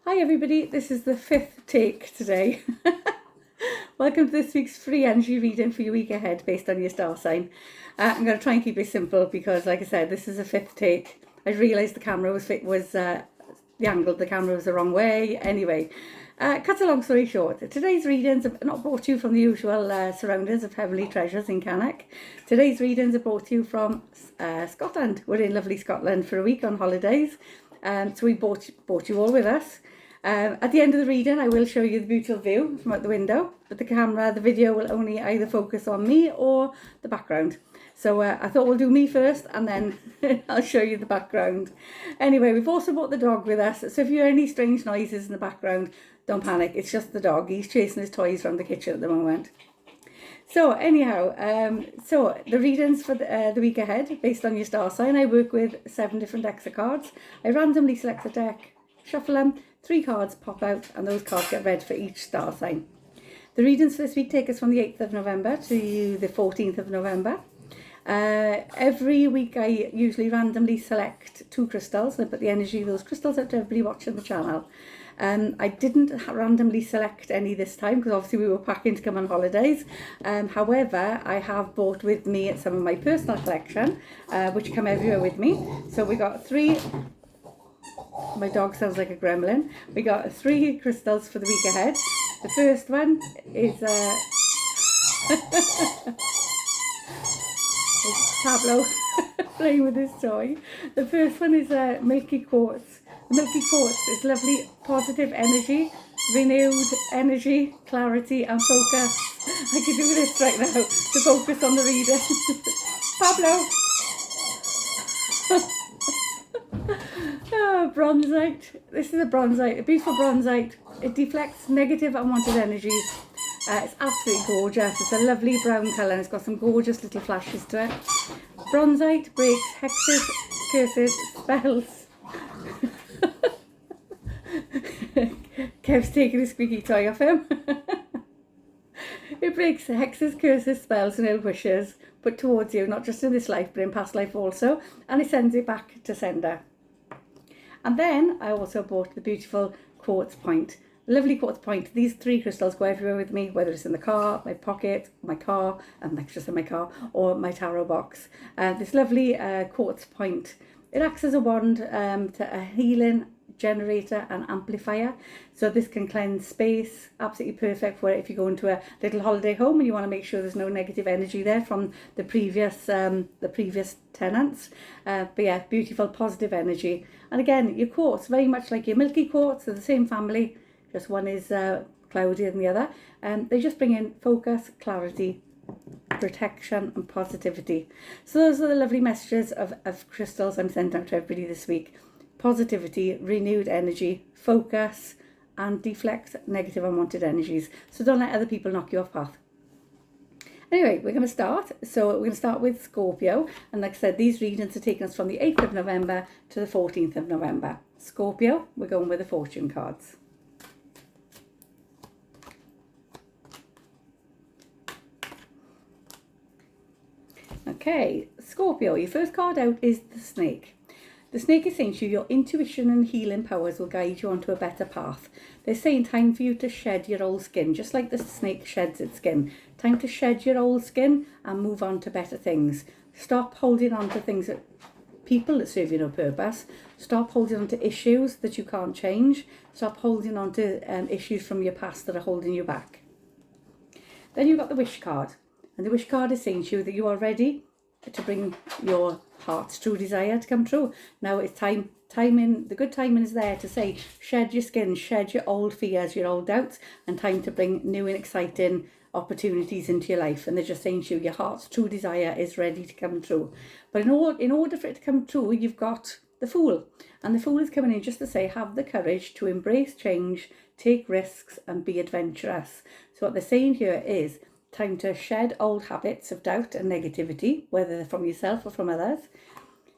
Hi everybody, this is the 5th take today. Welcome to this week's free energy reading for your week ahead based on your star sign. I'm going to try and keep it simple because, like I said, this is a 5th take. I realised the camera the angle of the camera was the wrong way. Anyway, cut a long story short, today's readings are not brought to you from the usual surroundings of Heavenly Treasures in Cannock. Today's readings are brought to you from Scotland. We're in lovely Scotland for a week on holidays. So we brought you all with us. At the end of the reading, I will show you the beautiful view from out the window, but the video will only either focus on me or the background. So I thought we'll do me first and then I'll show you the background. Anyway, we've also brought the dog with us. So if you hear any strange noises in the background, don't panic. It's just the dog. He's chasing his toys around the kitchen at the moment. So anyhow, so the readings for the week ahead, based on your star sign, I work with 7 different decks of cards. I randomly select a deck, shuffle them, 3 cards pop out, and those cards get read for each star sign. The readings for this week take us from the 8th of November to the 14th of November. Every week I usually randomly select 2 crystals and I put the energy of those crystals out to everybody watching the channel. I didn't randomly select any this time because obviously we were packing to come on holidays. However, I have brought with me some of my personal collection, which come everywhere with me. So we got 3... My dog sounds like a gremlin. We got 3 crystals for the week ahead. The first one is Pablo playing with his toy. The first one is Milky Quartz. The Milky Quartz is lovely, positive energy, renewed energy, clarity and focus. I can do this right now to focus on the reader. Pablo! Bronzite. This is a bronzite, a beautiful bronzite. It deflects negative unwanted energies. It's absolutely gorgeous. It's a lovely brown colour and it's got some gorgeous little flashes to it. Bronzite breaks hexes, curses, spells. Kev's taking his squeaky toy off him. It breaks hexes, curses, spells and ill wishes put towards you, not just in this life but in past life also, and it sends it back to sender. And then I also bought the beautiful quartz point. Lovely quartz point. These 3 crystals go everywhere with me, whether it's in the car, my pocket, my car, and that's just in my car, or my tarot box. This lovely quartz point. It acts as a wand to a healing generator and amplifier. So this can cleanse space, absolutely perfect for if you go into a little holiday home and you want to make sure there's no negative energy there from the previous tenants. But yeah, beautiful positive energy. And again, your quartz, very much like your Milky Quartz, they're the same family, just one is cloudier than the other. They just bring in focus, clarity, protection and positivity. So those are the lovely messages of crystals I'm sending out to everybody this week. Positivity, renewed energy, focus and deflect negative unwanted energies. So don't let other people knock you off path. Anyway, we're going to start. So we're going to start with Scorpio. And like I said, these readings are taking us from the 8th of November to the 14th of November. Scorpio, we're going with the fortune cards. Okay, Scorpio, your first card out is the snake. The snake is saying to you, your intuition and healing powers will guide you onto a better path. They're saying time for you to shed your old skin, just like the snake sheds its skin. Time to shed your old skin and move on to better things. Stop holding on to things that people that serve you no purpose. Stop holding on to issues that you can't change. Stop holding on to issues from your past that are holding you back. Then you've got the wish card. And the wish card is saying to you that you are ready to bring your heart's true desire to come true. Now it's timing, the good timing is there to say, shed your skin, shed your old fears, your old doubts, and time to bring new and exciting opportunities into your life. And they're just saying to you, your heart's true desire is ready to come true. But in order for it to come true, you've got the Fool. And the Fool is coming in just to say, have the courage to embrace change, take risks, and be adventurous. So what they're saying here is, time to shed old habits of doubt and negativity, whether they're from yourself or from others.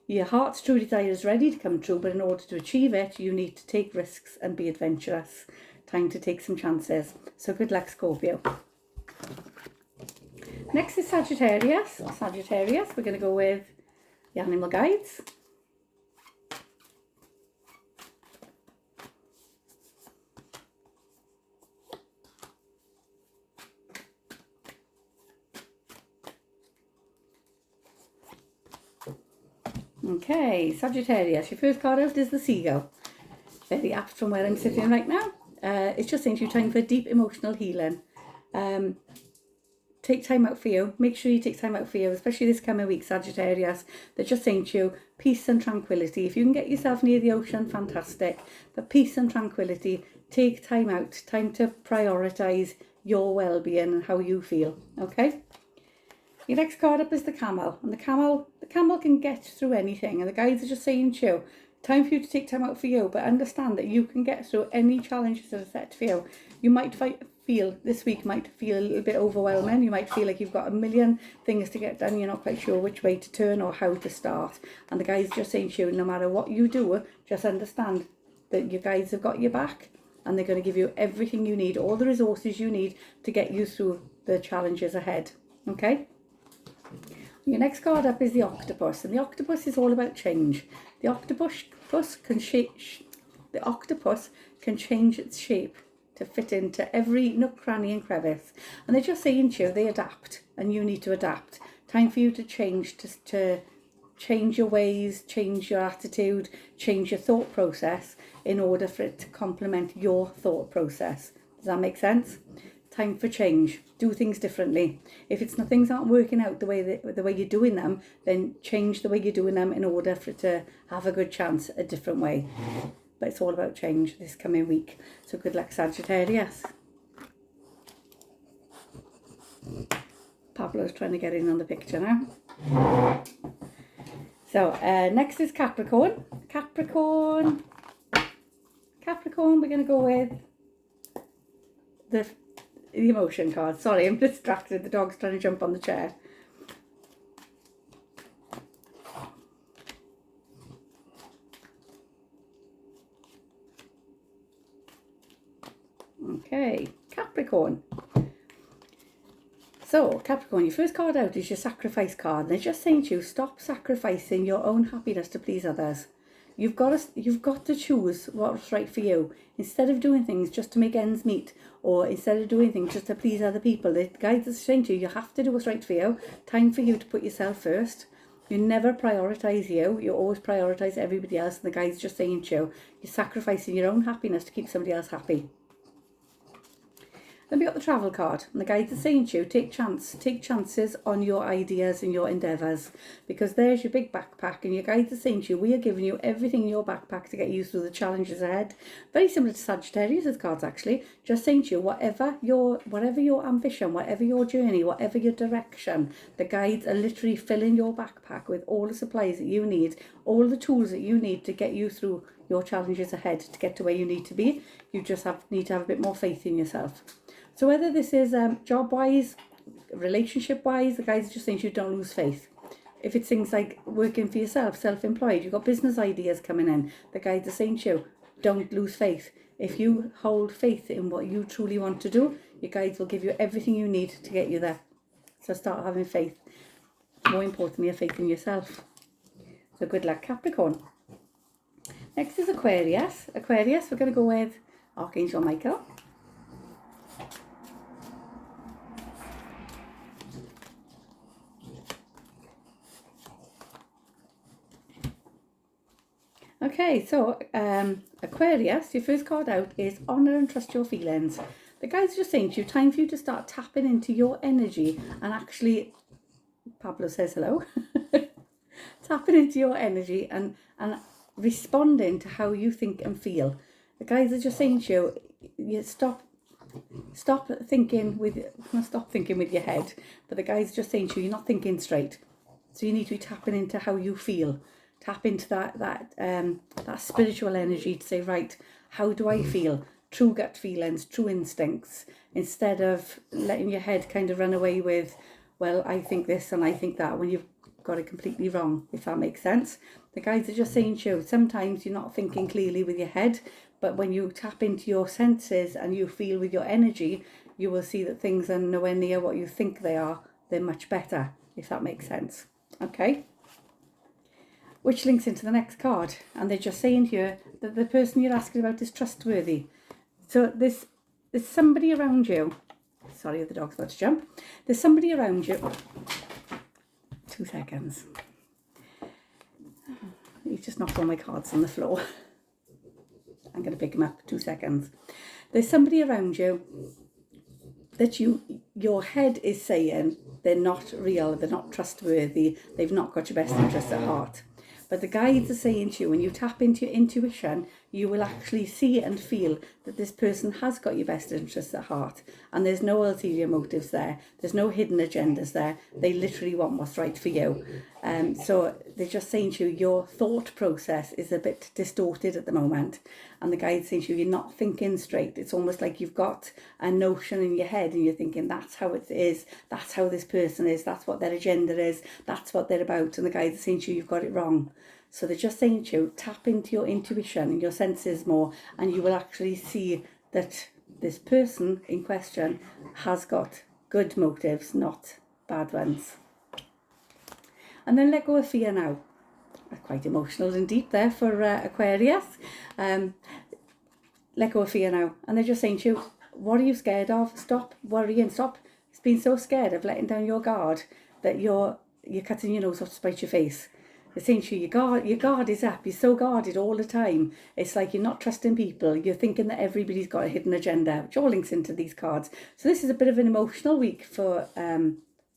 Your heart's true desire is ready to come true, but in order to achieve it, you need to take risks and be adventurous. Time to take some chances. So good luck, Scorpio. Next is Sagittarius. Sagittarius, we're going to go with the animal guides. Okay, Sagittarius, your first card out is the Seagull. Very apt from where I'm sitting right now. It's just saying to you, time for deep emotional healing. Take time out for you. Make sure you take time out for you, especially this coming week, Sagittarius. They're just saying to you, peace and tranquility. If you can get yourself near the ocean, fantastic. But peace and tranquility. Take time out. Time to prioritise your well-being and how you feel. Okay? Your next card up is the Camel. And the camel can get through anything. And the guides are just saying to you, time for you to take time out for you. But understand that you can get through any challenges that are set for you. You might feel this week might feel a little bit overwhelming. You might feel like you've got a million things to get done. You're not quite sure which way to turn or how to start. And the guides just saying to you, no matter what you do, just understand that your guides have got your back and they're going to give you everything you need, all the resources you need to get you through the challenges ahead. Okay? Your next card up is the Octopus, and the Octopus is all about change. The octopus can change its shape to fit into every nook, cranny and crevice. And they're just saying to you, they adapt and you need to adapt. Time for you to change, to change your ways, change your attitude, change your thought process in order for it to complement your thought process. Does that make sense? Time for change. Do things differently. If things aren't working out the way you're doing them, then change the way you're doing them in order for it to have a good chance a different way. But it's all about change this coming week. So good luck, Sagittarius. Pablo's trying to get in on the picture now. So next is Capricorn. Capricorn, we're going to go with the emotion card. Sorry, I'm distracted. The dog's trying to jump on the chair. Okay, Capricorn. So, Capricorn, your first card out is your sacrifice card. And they're just saying to you, stop sacrificing your own happiness to please others. You've got to choose what's right for you. Instead of doing things just to make ends meet, or instead of doing things just to please other people, the guides are saying to you, you have to do what's right for you. Time for you to put yourself first. You never prioritise you. You always prioritise everybody else. And the guides are just saying to you, you're sacrificing your own happiness to keep somebody else happy. Then we got the travel card, and the guides are saying to you, take chances on your ideas and your endeavours, because there's your big backpack, and your guides are saying to you, we are giving you everything in your backpack to get you through the challenges ahead. Very similar to Sagittarius' cards, actually. Just saying to you, whatever your ambition, whatever your journey, whatever your direction, the guides are literally filling your backpack with all the supplies that you need, all the tools that you need to get you through your challenges ahead, to get to where you need to be. You just need to have a bit more faith in yourself. So whether this is job-wise, relationship-wise, the guys are just saying you don't lose faith. If it's things like working for yourself, self-employed, you've got business ideas coming in, the guides are saying to you, don't lose faith. If you hold faith in what you truly want to do, your guides will give you everything you need to get you there. So start having faith. More importantly, a faith in yourself. So good luck, Capricorn. Next is Aquarius. Aquarius, we're going to go with Archangel Michael. Okay, so Aquarius, your first card out is Honour and Trust Your Feelings. The guides are just saying to you, time for you to start tapping into your energy and actually, Pablo says hello, tapping into your energy and responding to how you think and feel. The guides are just saying to you, stop thinking with your head, but the guides are just saying to you, you're not thinking straight. So you need to be tapping into how you feel. Tap into that spiritual energy to say, right, how do I feel? True gut feelings, true instincts, instead of letting your head kind of run away with, well, I think this and I think that, when you've got it completely wrong, if that makes sense. The guides are just saying to you, sometimes you're not thinking clearly with your head, but when you tap into your senses and you feel with your energy, you will see that things are nowhere near what you think they are. They're much better, if that makes sense. Okay? Which links into the next card. And they're just saying here that the person you're asking about is trustworthy. So there's somebody around you. Sorry, the dog's about to jump. There's somebody around you. 2 seconds. He's just knocked all my cards on the floor. I'm going to pick him up, 2 seconds. There's somebody around you that your head is saying they're not real, they're not trustworthy, they've not got your best interests at heart. But the guides are saying to you, when you tap into your intuition, you will actually see and feel that this person has got your best interests at heart. And there's no ulterior motives there. There's no hidden agendas there. They literally want what's right for you. So they're just saying to you, your thought process is a bit distorted at the moment. And the guides saying to you, you're not thinking straight. It's almost like you've got a notion in your head and you're thinking, that's how it is. That's how this person is. That's what their agenda is. That's what they're about. And the guides are saying to you, you've got it wrong. So they're just saying to you, tap into your intuition and your senses more, and you will actually see that this person in question has got good motives, not bad ones. And then let go of fear now. Quite emotional and deep there for Aquarius. Let go of fear now. And they're just saying to you, what are you scared of? Stop worrying. Stop being so scared of letting down your guard that you're cutting your nose off to spite your face. They're saying to you, your guard is up. You're so guarded all the time. It's like you're not trusting people. You're thinking that everybody's got a hidden agenda, which all links into these cards. So this is a bit of an emotional week for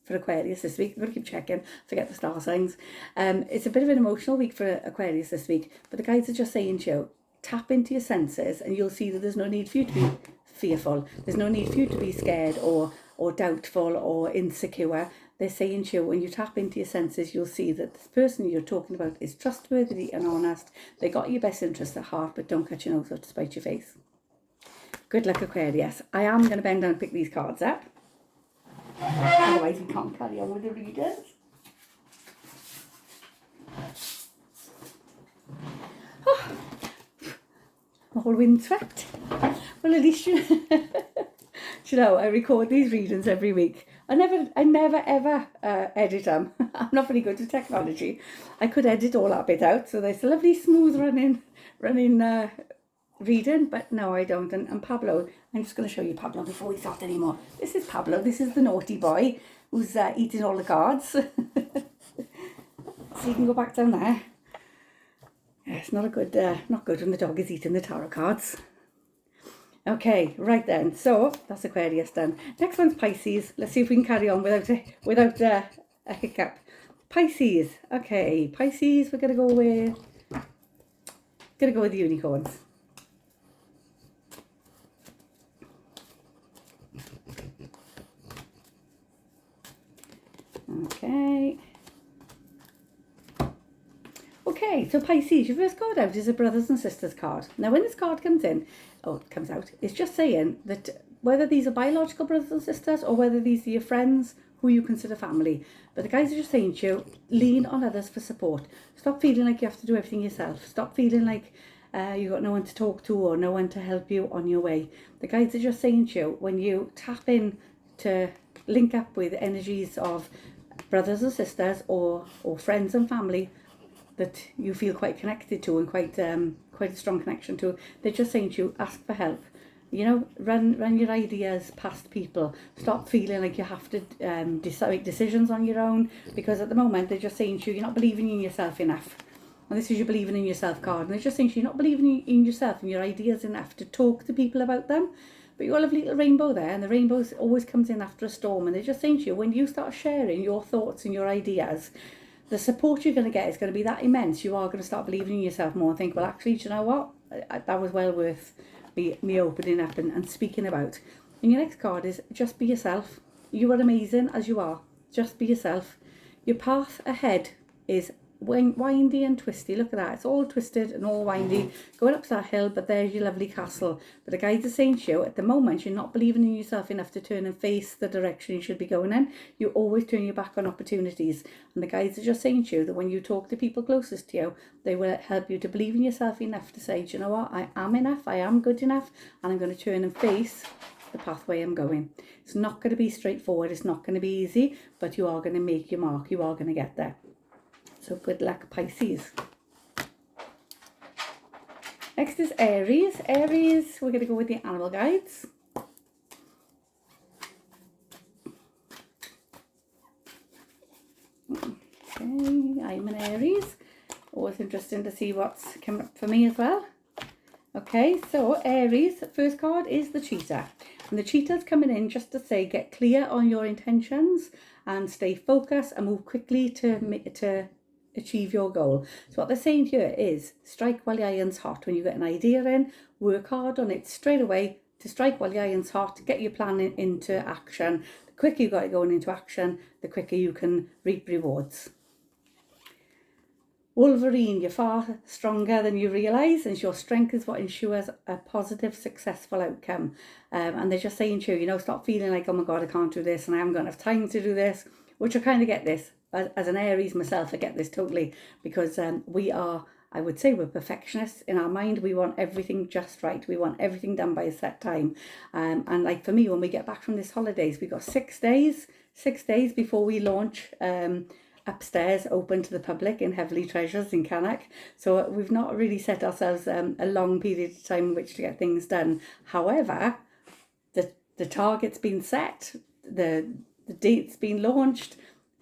Aquarius this week. I'm going to keep checking, forget the star signs. It's a bit of an emotional week for Aquarius this week, but the guides are just saying to you, tap into your senses and you'll see that there's no need for you to be fearful. There's no need for you to be scared or doubtful or insecure. They're saying to you, when you tap into your senses, you'll see that this person you're talking about is trustworthy and honest. They got your best interests at heart, but don't cut your nose off to spite your face. Good luck, Aquarius. I am going to bend down and pick these cards up. Otherwise, we can't carry on with the readers. Oh, I'm all windswept. Well, at least you know, I record these readings every week. I never ever edit them. I'm not very good at technology. I could edit all that bit out, so there's a lovely smooth running reading, but no, I don't. And Pablo, I'm just going to show you Pablo before we start anymore. This is Pablo. This is the naughty boy who's eating all the cards. So you can go back down there. Yeah, it's not good when the dog is eating the tarot cards. Okay, right then. So that's Aquarius done. Next one's Pisces. Let's see if we can carry on without a hiccup. Pisces. Okay, Pisces. We're gonna go with the unicorns. Okay, so Pisces, your first card out is a brothers and sisters card. Now when this card comes out, it's just saying that whether these are biological brothers and sisters or whether these are your friends who you consider family. But the guys are just saying to you, lean on others for support. Stop feeling like you have to do everything yourself. Stop feeling like you've got no one to talk to or no one to help you on your way. The guys are just saying to you, when you tap in to link up with energies of brothers and sisters or friends and family that you feel quite connected to and quite a strong connection to, they're just saying to you, ask for help. You know, run your ideas past people. Stop feeling like you have to make decisions on your own, because at the moment they're just saying to you, you're not believing in yourself enough. And this is your believing in yourself card. And they're just saying to you, you're not believing in yourself and your ideas enough to talk to people about them. But you all have a little rainbow there, and the rainbow always comes in after a storm. And they're just saying to you, when you start sharing your thoughts and your ideas, the support you're going to get is going to be that immense. You are going to start believing in yourself more and think, well, actually, do you know what? That was well worth me opening up and speaking about. And your next card is just be yourself. You are amazing as you are. Just be yourself. Your path ahead is windy and twisty. Look at that. It's all twisted and all windy. Going up that hill, but there's your lovely castle. But the guides are saying to you, at the moment, you're not believing in yourself enough to turn and face the direction you should be going in. You always turn your back on opportunities. And the guides are just saying to you that when you talk to people closest to you, they will help you to believe in yourself enough to say, do you know what? I am enough. I am good enough. And I'm going to turn and face the pathway I'm going. It's not going to be straightforward. It's not going to be easy, but you are going to make your mark. You are going to get there. So good luck, Pisces. Next is Aries. Aries, we're going to go with the animal guides. Okay, I'm an Aries. Always interesting to see what's coming up for me as well. Okay, so Aries, first card is the cheetah. And the cheetah's coming in just to say, get clear on your intentions and stay focused and move quickly to achieve your goal. So what they're saying here is, strike while the iron's hot. When you get an idea in, work hard on it straight away to strike while the iron's hot, get your plan into action. The quicker you got it going into action, the quicker you can reap rewards. Wolverine, you're far stronger than you realise, and your strength is what ensures a positive, successful outcome. And they're just saying to you, stop feeling like, oh my God, I can't do this and I haven't got enough time to do this, which I kind of get this. As an Aries myself, I get this totally, because we are, I would say, we're perfectionists in our mind. We want everything just right. We want everything done by a set time. And like for me, when we get back from this holidays, we've got 6 days before we launch upstairs, open to the public in Heavenly Treasures in Cannock. So we've not really set ourselves a long period of time in which to get things done. However, the target's been set, the date's been launched,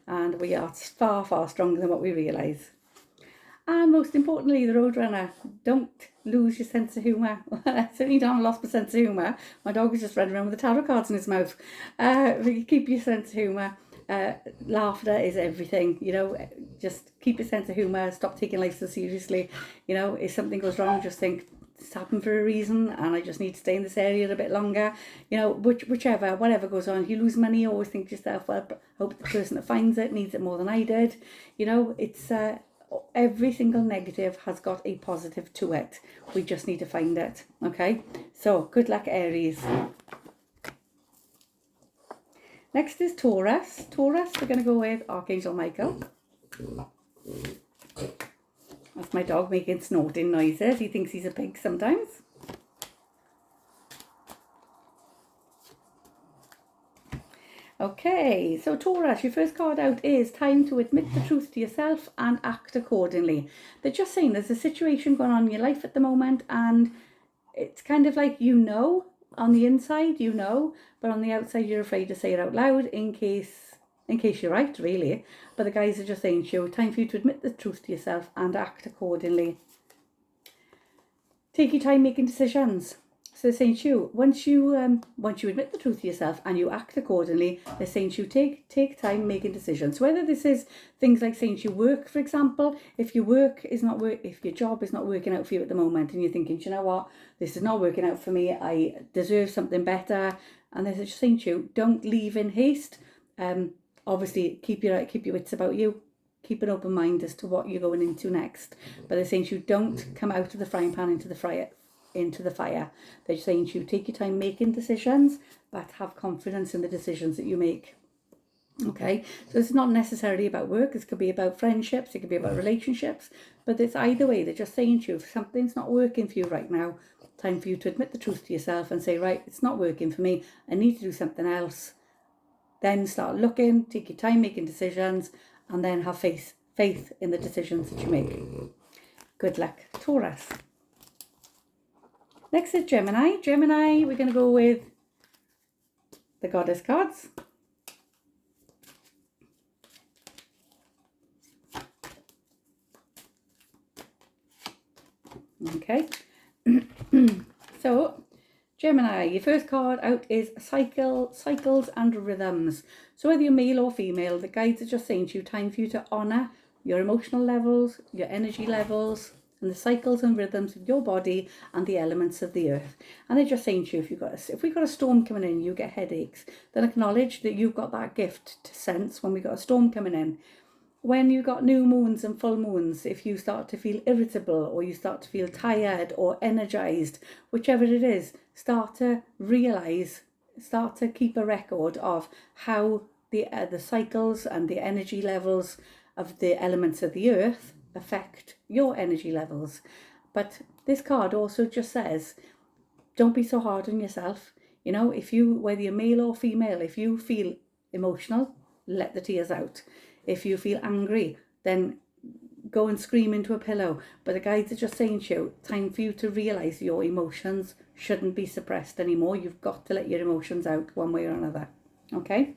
and we are far, far stronger than what we realise. And most importantly, the Roadrunner, don't lose your sense of humour. I certainly don't have lost my sense of humour. My dog was just running around with the tarot cards in his mouth. Keep your sense of humour. Laughter is everything, just keep your sense of humour, stop taking life so seriously. If something goes wrong, just think, it's happened for a reason and I just need to stay in this area a bit longer. Whatever goes on. If you lose money, always think to yourself, well, hope the person that finds it needs it more than I did. It's every single negative has got a positive to it. We just need to find it. Okay, so good luck, Aries. Next is Taurus. Taurus, we're going to go with Archangel Michael. That's my dog making snorting noises. He thinks he's a pig sometimes. Okay, so Taurus, your first card out is time to admit the truth to yourself and act accordingly. They're just saying there's a situation going on in your life at the moment, and it's kind of like on the inside, but on the outside you're afraid to say it out loud in case you're right, really. But the guys are just saying to you, time for you to admit the truth to yourself and act accordingly. Take your time making decisions. So they're saying to you, once you admit the truth to yourself and you act accordingly, they're saying to you, take time making decisions. Whether this is things like saying to you, work, for example, if your job is not working out for you at the moment and you're thinking, do you know what, this is not working out for me, I deserve something better, and they're just saying to you, don't leave in haste. Obviously keep your wits about you. Keep an open mind as to what you're going into next. But they're saying to you, don't come out of the frying pan into the fire. They're saying to you, take your time making decisions, but have confidence in the decisions that you make. Okay, so it's not necessarily about work. This could be about friendships, it could be about relationships, but it's either way. They're just saying to you, if something's not working for you right now, time for you to admit the truth to yourself and say, right, it's not working for me, I need to do something else. Then start looking, take your time making decisions, and then have faith in the decisions that you make. Good luck, Taurus. Next is Gemini. Gemini, we're going to go with the Goddess cards. Okay. So, Gemini, your first card out is cycles and rhythms. So whether you're male or female, the guides are just saying to you, time for you to honour your emotional levels, your energy levels, and the cycles and rhythms of your body and the elements of the earth. And they're just saying to you, if we've got a storm coming in, you get headaches, then acknowledge that you've got that gift to sense when we've got a storm coming in. When you've got new moons and full moons, if you start to feel irritable or you start to feel tired or energized, whichever it is, start to keep a record of how the cycles and the energy levels of the elements of the earth affect your energy levels. But this card also just says, don't be so hard on yourself. Whether you're male or female, if you feel emotional, let the tears out. If you feel angry, then go and scream into a pillow. But the guides are just saying to you, time for you to realise your emotions shouldn't be suppressed anymore. You've got to let your emotions out one way or another. Okay?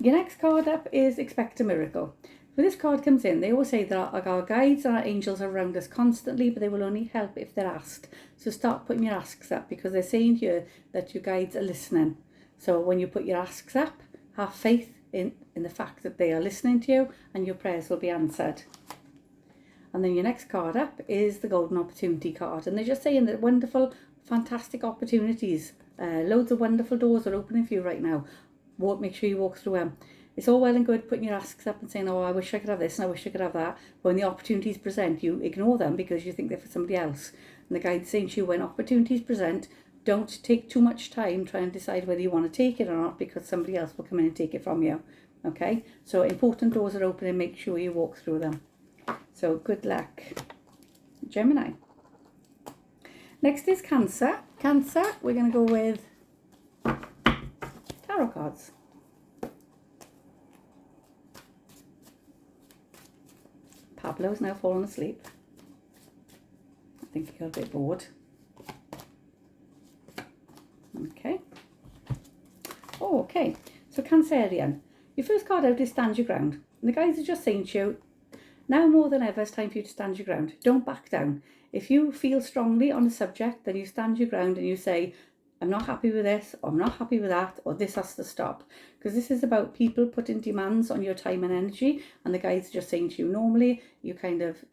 Your next card up is Expect a Miracle. When this card comes in, they always say that our guides and our angels are around us constantly, but they will only help if they're asked. So start putting your asks up, because they're saying here that your guides are listening. So when you put your asks up, have faith in the fact that they are listening to you, and your prayers will be answered. And then your next card up is the Golden Opportunity card. And they're just saying that wonderful, fantastic opportunities, loads of wonderful doors are opening for you right now. Make sure you walk through them. It's all well and good putting your asks up and saying, oh, I wish I could have this and I wish I could have that. But when the opportunities present, you ignore them because you think they're for somebody else. And the guide's saying to you, when opportunities present, don't take too much time trying to decide whether you want to take it or not, because somebody else will come in and take it from you. Okay? So important doors are opening, make sure you walk through them. So good luck, Gemini. Next is Cancer. Cancer, we're going to go with tarot cards. Pablo's now fallen asleep. I think he got a bit bored. Okay. Oh, okay. So Cancerian, your first card out is Stand Your Ground. And the guides are just saying to you, now more than ever, it's time for you to stand your ground. Don't back down. If you feel strongly on a subject, then you stand your ground and you say, I'm not happy with this, or I'm not happy with that, or this has to stop. Because this is about people putting demands on your time and energy, and the guides are just saying to you, normally you kind of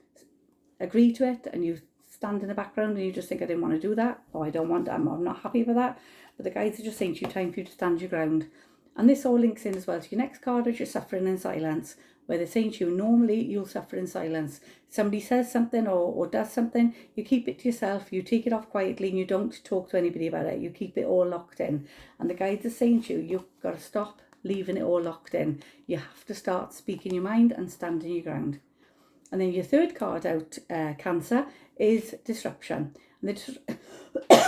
agree to it and you stand in the background and you just think, I didn't want to do that, or I'm not happy with that. But the guides are just saying to you, time for you to stand your ground. And this all links in as well to your next card, which is Suffering in Silence, where they're saying to you, normally you'll suffer in silence. Somebody says something or does something, you keep it to yourself, you take it off quietly and you don't talk to anybody about it. You keep it all locked in. And the guides are saying to you, you've got to stop leaving it all locked in. You have to start speaking your mind and standing your ground. And then your third card out, Cancer, is Disruption. And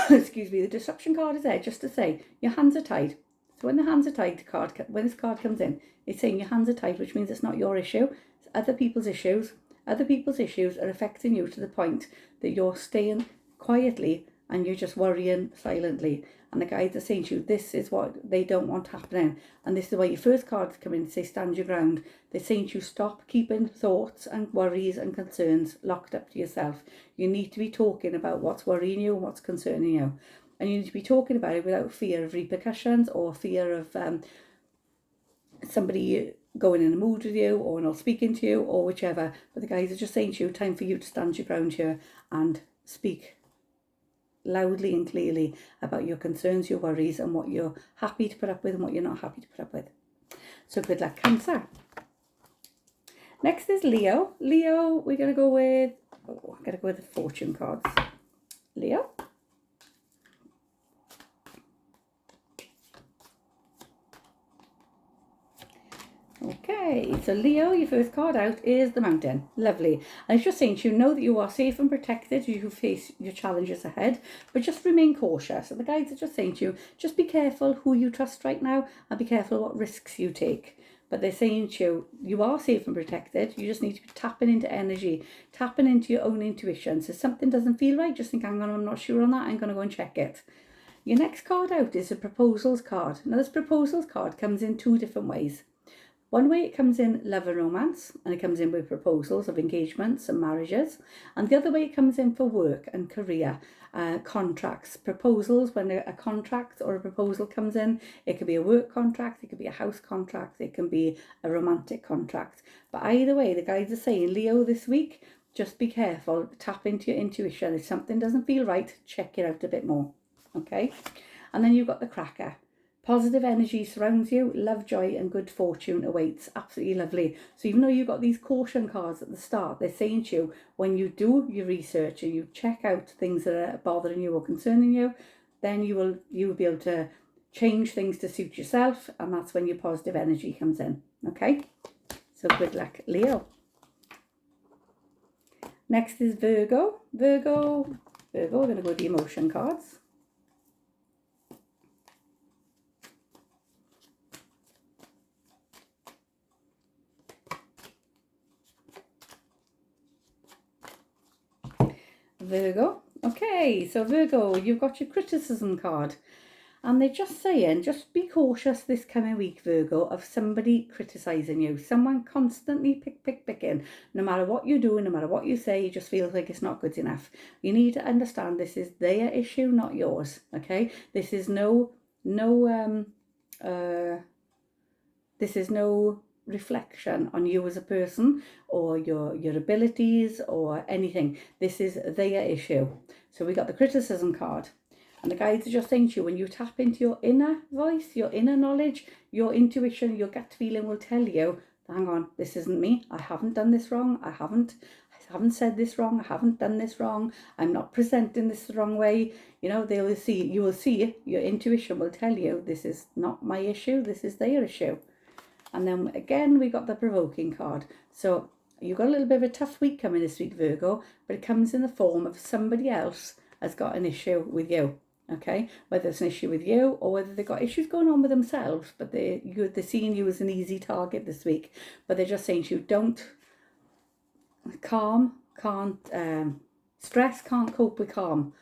excuse me, the Disruption card is there just to say your hands are tied. So when the hands are tied when this card comes in, it's saying your hands are tied, which means it's not your issue, it's other people's issues. Other people's issues are affecting you to the point that you're staying quietly and you're just worrying silently. And the guides are saying to you, this is what they don't want happening. And this is why your first cards come in and say, stand your ground. They're saying to you, stop keeping thoughts and worries and concerns locked up to yourself. You need to be talking about what's worrying you and what's concerning you. And you need to be talking about it without fear of repercussions or fear of somebody going in a mood with you or not speaking to you or whichever. But the guys are just saying to you, time for you to stand your ground here and speak loudly and clearly about your concerns, your worries, and what you're happy to put up with and what you're not happy to put up with. So good luck, Cancer. Next is Leo. Leo, we're going to go with, I'm going to go with the fortune cards. Leo. Okay, so Leo, your first card out is the Mountain. Lovely. And it's just saying to you, know that you are safe and protected as you face your challenges ahead, but just remain cautious. So the guides are just saying to you, just be careful who you trust right now and be careful what risks you take. But they're saying to you, you are safe and protected. You just need to be tapping into energy, tapping into your own intuition. So if something doesn't feel right, just think, hang on, I'm not sure on that. I'm going to go and check it. Your next card out is a proposals card. Now this proposals card comes in two different ways. One way it comes in love and romance, and it comes in with proposals of engagements and marriages. And the other way it comes in for work and career, contracts, proposals. When a contract or a proposal comes in, it could be a work contract, it could be a house contract, it can be a romantic contract. But either way, the guides are saying, Leo, this week, just be careful, tap into your intuition. If something doesn't feel right, check it out a bit more. Okay? And then you've got the Cracker. Positive energy surrounds you, love, joy and good fortune awaits. Absolutely lovely. So even though you've got these caution cards at the start, they're saying to you, when you do your research and you check out things that are bothering you or concerning you, then you will be able to change things to suit yourself, and that's when your positive energy comes in. Okay? So good luck, Leo. Next is Virgo. Virgo, we're going to go to the emotion cards. Virgo. Okay, so Virgo, you've got your criticism card. And they're just saying, just be cautious this coming week, Virgo, of somebody criticising you. Someone constantly picking. No matter what you do, no matter what you say, it just feels like it's not good enough. You need to understand this is their issue, not yours, okay? This is no reflection on you as a person or your abilities or anything. This is their issue. So we got the criticism card. And the guides are just saying to you, when you tap into your inner voice, your inner knowledge, your intuition, your gut feeling will tell you, hang on, this isn't me. I haven't done this wrong. I haven't said this wrong. I haven't done this wrong. I'm not presenting this the wrong way. You know, you will see, your intuition will tell you, this is not my issue. This is their issue. And then again, we got the provoking card. So you've got a little bit of a tough week coming this week, Virgo, but it comes in the form of somebody else has got an issue with you. Okay, whether it's an issue with you or whether they've got issues going on with themselves, but they're seeing you as an easy target this week. But they're just saying to you, don't stress can't cope with calm.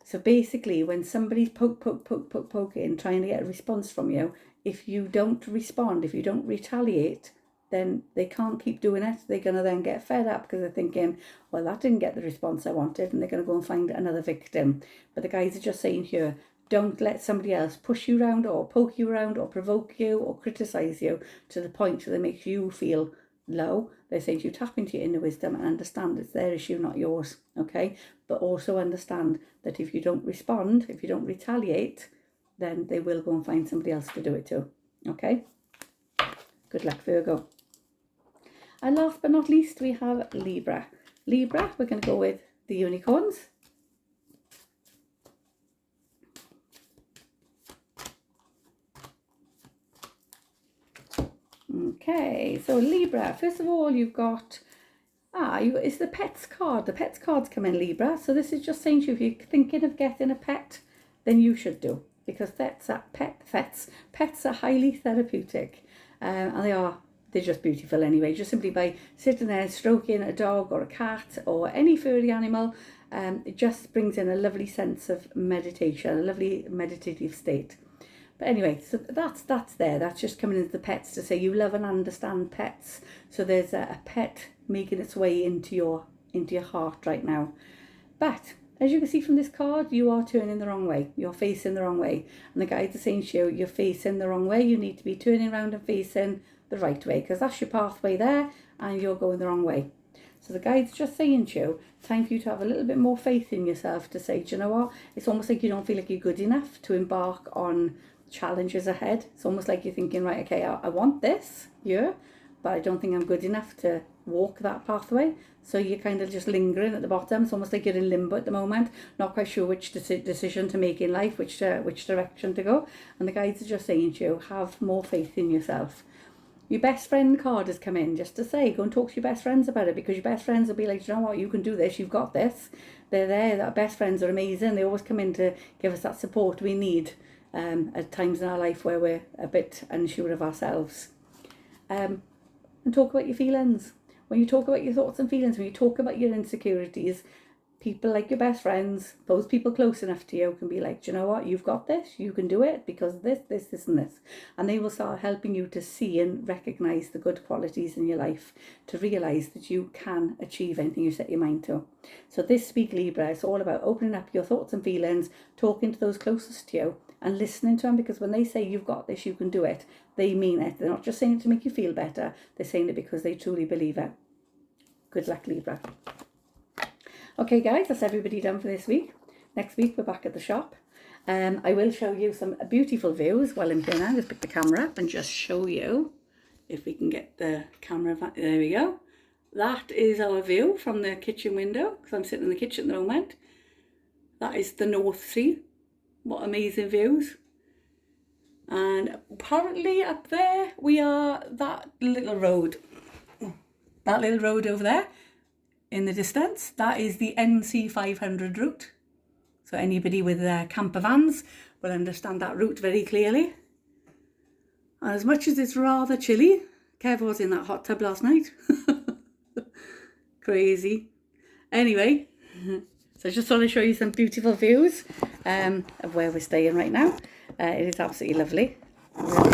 So basically, when somebody's poking, trying to get a response from you, if you don't respond, if you don't retaliate, then they can't keep doing it. They're going to then get fed up because they're thinking, well, that didn't get the response I wanted, and they're going to go and find another victim. But the guys are just saying here, don't let somebody else push you around or poke you around or provoke you or criticise you to the point where they make you feel low. They're saying to you, tap into your inner wisdom and understand it's their issue, not yours, okay? But also understand that if you don't respond, if you don't retaliate, then they will go and find somebody else to do it to, okay? Good luck, Virgo. And last but not least, we have Libra. Libra, we're going to go with the unicorns. Okay, so Libra, first of all, you've got, it's the pets card. The pets cards come in, Libra. So this is just saying to you, if you're thinking of getting a pet, then you should do. Because pets are highly therapeutic. And they're just beautiful anyway. Just simply by sitting there stroking a dog or a cat or any furry animal, it just brings in a lovely sense of meditation, a lovely meditative state. But anyway, so that's there. That's just coming into the pets to say you love and understand pets. So there's a pet making its way into your heart right now. But as you can see from this card, you are turning the wrong way. You're facing the wrong way. And the guides are saying to you, you're facing the wrong way. You need to be turning around and facing the right way, because that's your pathway there and you're going the wrong way. So the guide's just saying to you, time for you to have a little bit more faith in yourself to say, do you know what? It's almost like you don't feel like you're good enough to embark on challenges ahead. It's almost like you're thinking, right, okay, I want this, yeah, but I don't think I'm good enough to walk that pathway. So you're kind of just lingering at the bottom. It's almost like you're in limbo at the moment, not quite sure which decision to make in life, which direction to go. And the guides are just saying to you, have more faith in yourself. Your best friend card has come in just to say, go and talk to your best friends about it, because your best friends will be like, you know what, you can do this, you've got this. They're there. That best friends are amazing. They always come in to give us that support we need at times in our life where we're a bit unsure of ourselves. And talk about your feelings. When you talk about your thoughts and feelings, when you talk about your insecurities, people like your best friends, those people close enough to you, can be like, do you know what, you've got this, you can do it because this, and this. And they will start helping you to see and recognise the good qualities in your life, to realise that you can achieve anything you set your mind to. So this week, Libra, it's all about opening up your thoughts and feelings, talking to those closest to you and listening to them, because when they say you've got this, you can do it, they mean it. They're not just saying it to make you feel better, they're saying it because they truly believe it. Good luck, Libra. Okay guys, that's everybody done for this week. Next week we're back at the shop. I will show you some beautiful views while I'm here now. Just pick the camera up and just show you, if we can get the camera, there we go. That is our view from the kitchen window, because I'm sitting in the kitchen at the moment. That is the North Sea. What amazing views. And apparently up there we are, that little road over there in the distance, that is the NC 500 route. So anybody with camper vans will understand that route very clearly. And as much as it's rather chilly, Kev was in that hot tub last night. Crazy. Anyway, so I just want to show you some beautiful views of where we're staying right now. It is absolutely lovely.